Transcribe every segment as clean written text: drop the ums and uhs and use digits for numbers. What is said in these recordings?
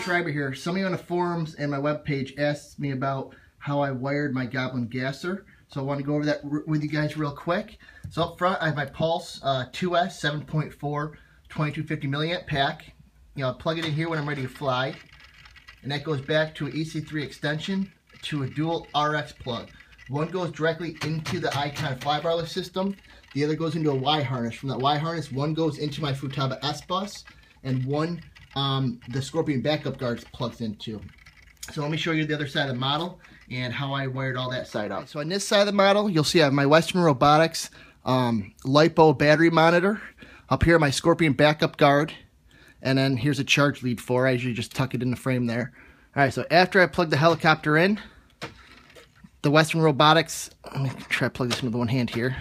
it's Reibert here. Some of you on the forums and my webpage asked me about how I wired my Goblin Gasser. So I want to go over that with you guys real quick. So up front I have my Pulse 2S 7.4 2250 milliamp pack. You know, I plug it in here when I'm ready to fly. And that goes back to an EC3 extension to a dual RX plug. One goes directly into the Icon flybarless system. The other goes into a Y harness. From that Y harness, one goes into my Futaba S bus, and one the Scorpion backup guard plugs into. So let me show you the other side of the model and how I wired all that side up. So on this side of the model, you'll see I have my Western Robotics LiPo battery monitor. Up here, my Scorpion backup guard, and then here's a charge lead for it. I usually just tuck it in the frame there. All right, so after I plug the helicopter in, the Western Robotics, let me try to plug this in with one hand here.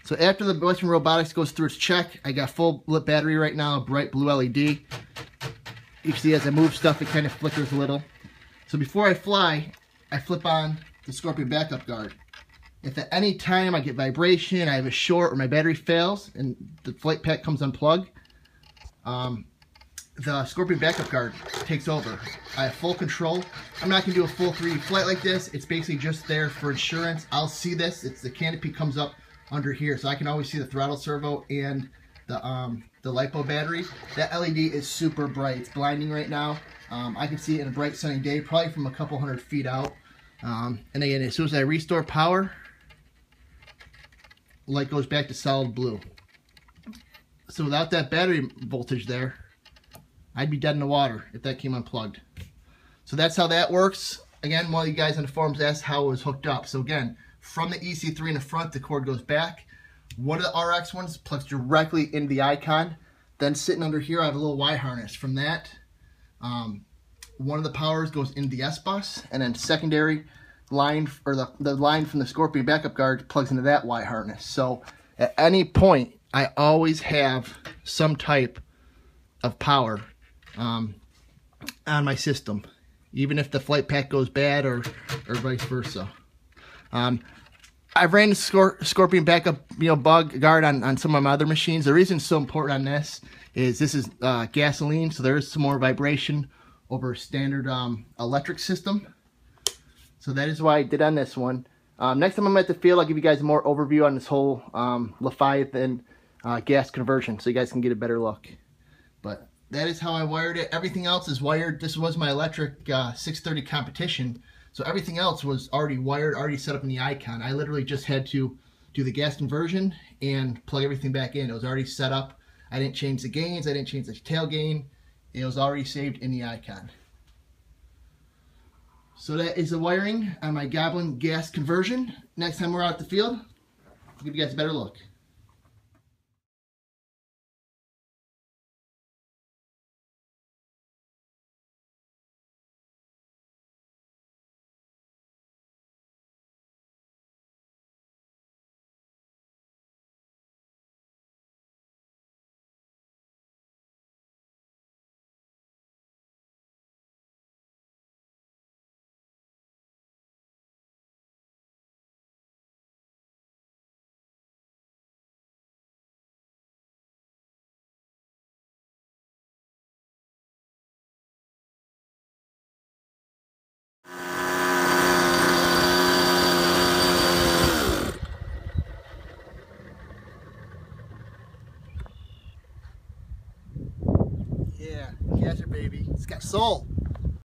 So after the Western Robotics goes through its check, I got full lit battery right now, bright blue LED. You can see as I move stuff, it kind of flickers a little. So before I fly, I flip on the Scorpion backup guard. If at any time I get vibration, I have a short, or my battery fails, and the flight pack comes unplugged, the Scorpion backup guard takes over. I have full control. I'm not going to do a full 3D flight like this. It's basically just there for insurance. I'll see this. It's the canopy comes up under here, so I can always see the throttle servo and the LiPo battery. That LED is super bright. It's blinding right now. I can see it in a bright sunny day, probably from a couple hundred feet out. And again, as soon as I restore power, light goes back to solid blue. So without that battery voltage there, I'd be dead in the water if that came unplugged. So that's how that works. Again, one of you guys on the forums asked how it was hooked up. So again, from the EC3 in the front, the cord goes back. One of the RX ones plugs directly into the Icon. Then sitting under here, I have a little Y harness. From that, one of the powers goes into the S bus, and then secondary line, or the line from the Scorpion backup guard plugs into that Y harness. So at any point, I always have some type of power on my system, even if the flight pack goes bad or vice versa. I've ran the Scorpion backup bug guard on some of my other machines. The reason it's so important on this is gasoline, so there is some more vibration over standard electric system. So that is why I did on this one. Next time I'm at the field, I'll give you guys more overview on this whole Leviathan gas conversion, so you guys can get a better look. But that is how I wired it. Everything else is wired. This was my electric 630 competition. So everything else was already wired, already set up in the Icon. I literally just had to do the gas conversion and plug everything back in. It was already set up. I didn't change the gains. I didn't change the tail gain. It was already saved in the Icon. So that is the wiring on my Goblin gas conversion. Next time we're out at the field, I'll give you guys a better look. Yeah, Gasser baby. It's got soul.